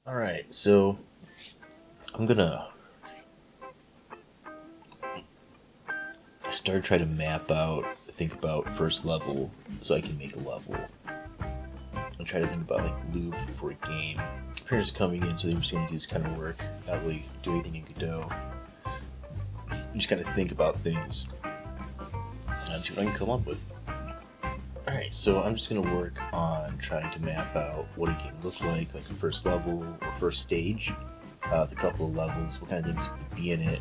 Alright, so I'm gonna start trying to map out, think about first level so I can make a level. I'll try to think about like loop for a game. Parents are coming in, so they're just gonna do this kind of work, not really do anything in Godot. You just kind of think about things and see what I can come up with. Alright, so I'm just gonna work on trying to map out what it can look like a first level or first stage, the couple of levels, what kind of things would be in it,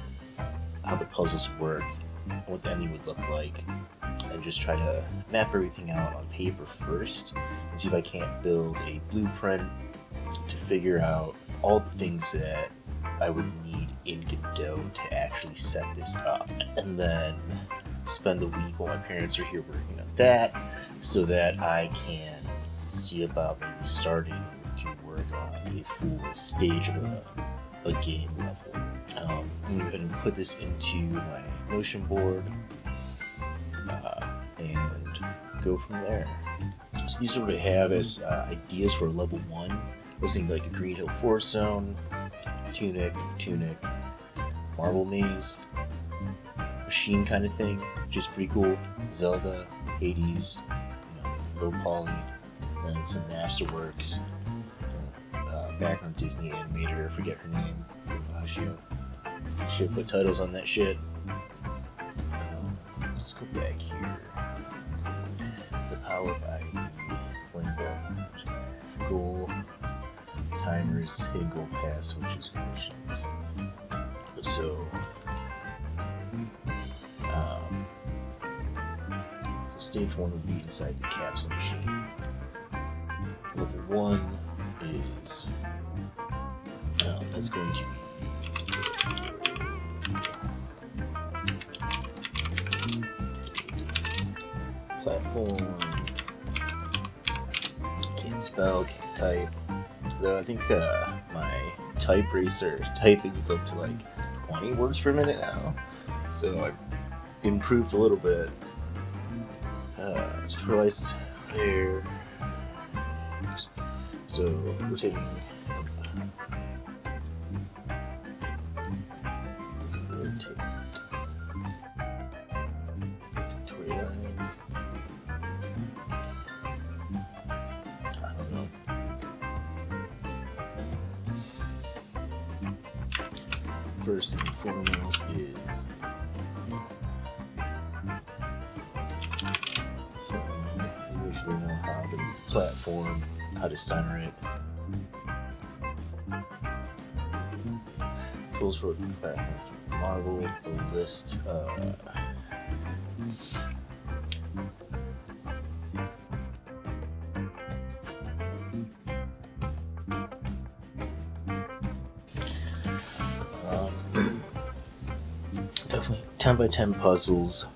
how the puzzles work, and what the ending would look like, and just try to map everything out on paper first and see if I can't build a blueprint to figure out all the things that I would need in Godot to actually set this up, and then spend the week while my parents are here working on that so that I can see about maybe starting to work on a full stage of a game level. I'm going to go ahead and put this into my Notion board and go from there. So these are what I have as ideas for level 1. I was thinking like a Green Hill Forest Zone, Tunic, Marble Maze, machine kind of thing, which is pretty cool. Zelda, Hades, low poly, and some Masterworks, background Disney animator, I forget her name. Should put titles on that shit. Let's go back here. The power ID, flame button, goal, timers, hidden goal pass, which is commissions. So stage 1 would be inside the capsule machine. Level 1 is that's going to be platform. Can't spell, can't type. Though I think my type racer typing is up to like 20 words per minute now, so I've improved a little bit. Tutorialized there. So rotating rotate. Tutorialize. I don't know. First and foremost is you usually know how to use the platform, how to center it. Tools for the platform, marble, a list. Definitely 10 by 10 puzzles.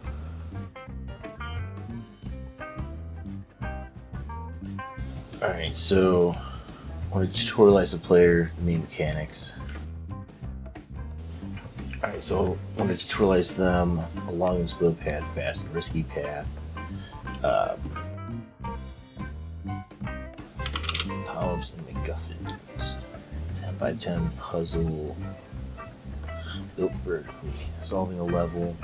Alright, so I want to tutorialize the player, the main mechanics. Alright, so I want to tutorialize them along the slow path, fast and risky path. Power-ups and MacGuffins. 10 by 10 puzzle. Built vertically. Solving a level.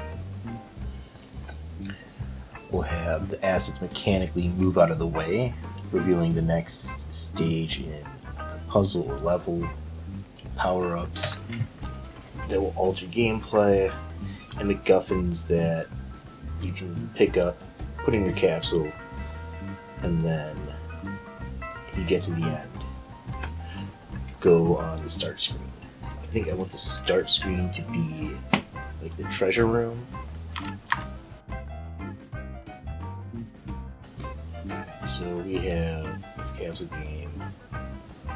We'll have the assets mechanically move out of the way, revealing the next stage in the puzzle or level. Power-ups that will alter gameplay, and MacGuffins that you can pick up, put in your capsule, and then you get to the end, go on the start screen. I think I want the start screen to be like the treasure room. So we have capsule game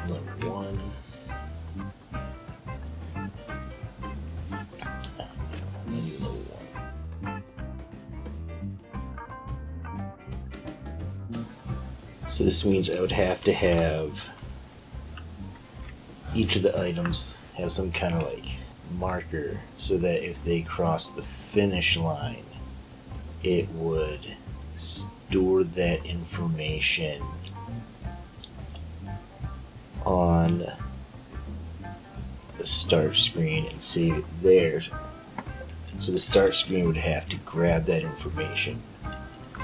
level 1. So this means I would have to have each of the items have some kind of like marker so that if they cross the finish line, it would store that information on the start screen and save it there. So the start screen would have to grab that information.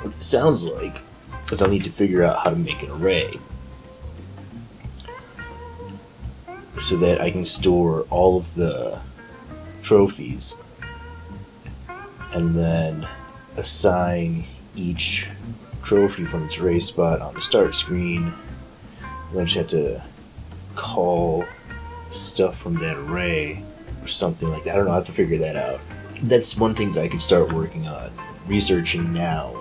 What it sounds like is I'll need to figure out how to make an array so that I can store all of the trophies and then assign each trophy from its array spot on the start screen. And I just have to call stuff from that array or something like that. I don't know, I have to figure that out. That's one thing that I could start working on, researching now,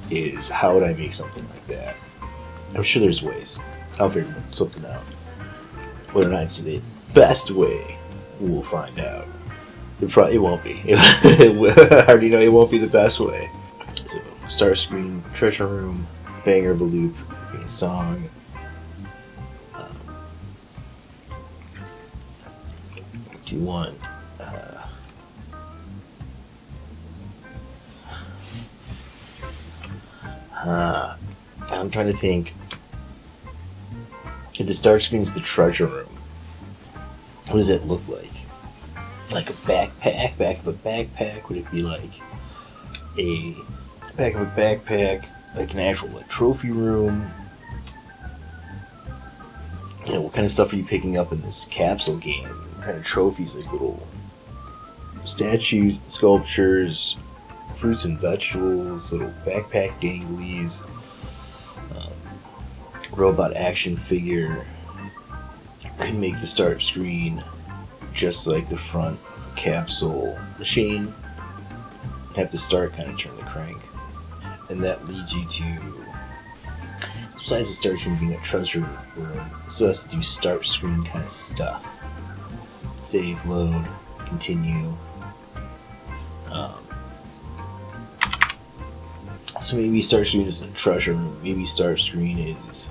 is how would I make something like that. I'm sure there's ways. I'll figure something out. Whether or not it's the best way, we'll find out. It won't be. I already know it won't be the best way. So, start screen, treasure room, banger of a loop, song. Do you want I'm trying to think. If the start screen is the treasure room, what does it look like? Like a backpack? Back of a backpack? Would it be like a back of a backpack, like an actual like trophy room? You know, what kind of stuff are you picking up in this capsule game? What kind of trophies? Like little statues, sculptures, fruits and vegetables, little backpack danglies, robot action figure. You could make the start screen just like the front of a capsule machine. Have to start, kind of turn the crank. And that leads you to, besides the start screen being a treasure room, it still has to do start screen kind of stuff. Save, load, continue. So maybe start screen is a treasure room. Maybe start screen is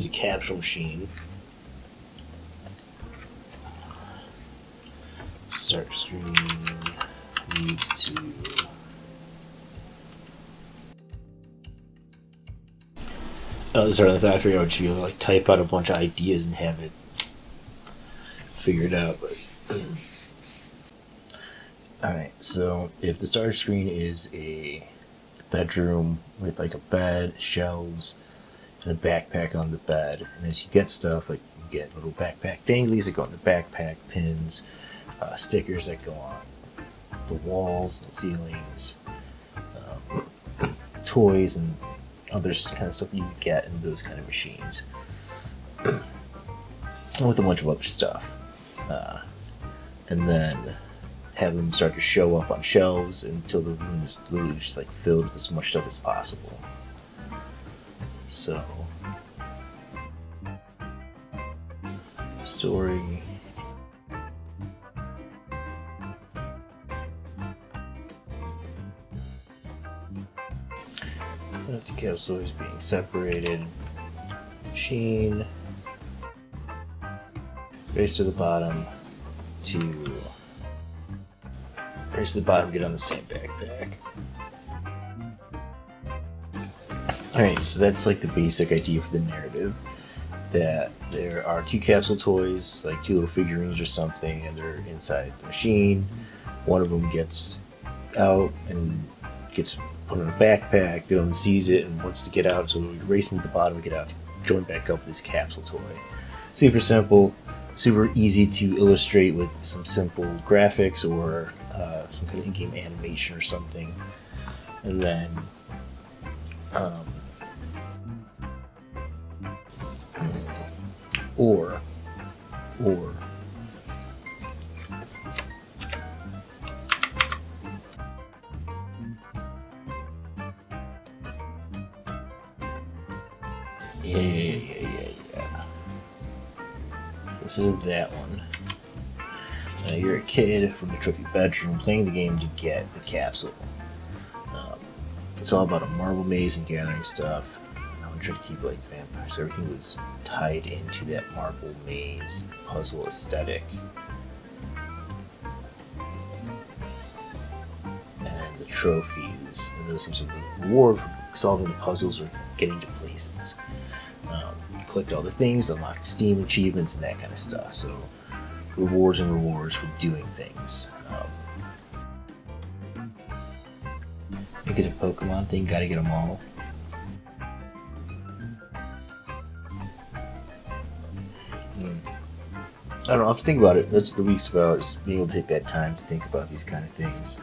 a capsule machine. Start screen needs to I was starting to thought I figured out what you be able to like type out a bunch of ideas and have it figured out, but alright, so if the start screen is a bedroom with like a bed, shelves, and a backpack on the bed, and as you get stuff, like you get little backpack danglies that go on the backpack, pins, stickers that go on the walls and ceilings, toys and other kind of stuff that you get in those kind of machines, with a bunch of other stuff, and then have them start to show up on shelves until the room is literally just like filled with as much stuff as possible. So, story. The capsule is being separated. Machine. Race to the bottom to. Race to the bottom, get on the same backpack. Alright, so that's like the basic idea for the narrative. That there are two capsule toys, like two little figurines or something, and they're inside the machine. One of them gets out and gets put in a backpack. The other one sees it and wants to get out, so we're racing to the bottom to get out to join back up with this capsule toy. Super simple, super easy to illustrate with some simple graphics or some kind of in-game animation or something. And then or yeah. Instead of that one, you're a kid from the trophy bedroom playing the game to get the capsule. It's all about a marble maze and gathering stuff. I would try to keep like vampires. Everything was tied into that marble maze puzzle aesthetic. And the trophies, and those things are the reward for solving the puzzles or getting to places. collect all the things, unlock Steam achievements, and that kind of stuff. So rewards and rewards for doing things. Make it a Pokemon thing, gotta get them all. I don't know, I have to think about it. That's what the week's about, is being able to take that time to think about these kind of things.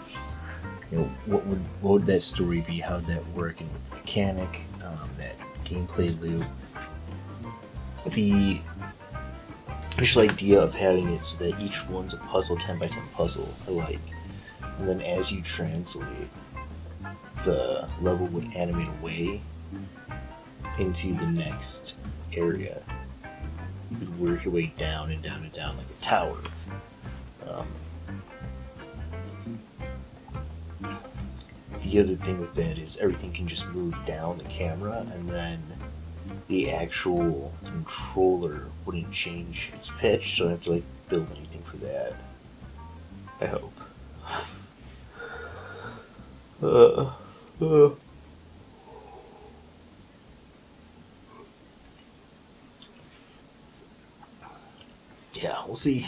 You know, what would that story be? How would that work? And with the mechanic, that gameplay loop. The initial idea of having it so that each one's a puzzle, 10 by 10 puzzle, I like. And then as you translate, the level would animate away into the next area. You could work your way down and down and down like a tower. The other thing with that is everything can just move down the camera, and then the actual controller wouldn't change its pitch, so I don't have to like build anything for that. I hope. Yeah, we'll see.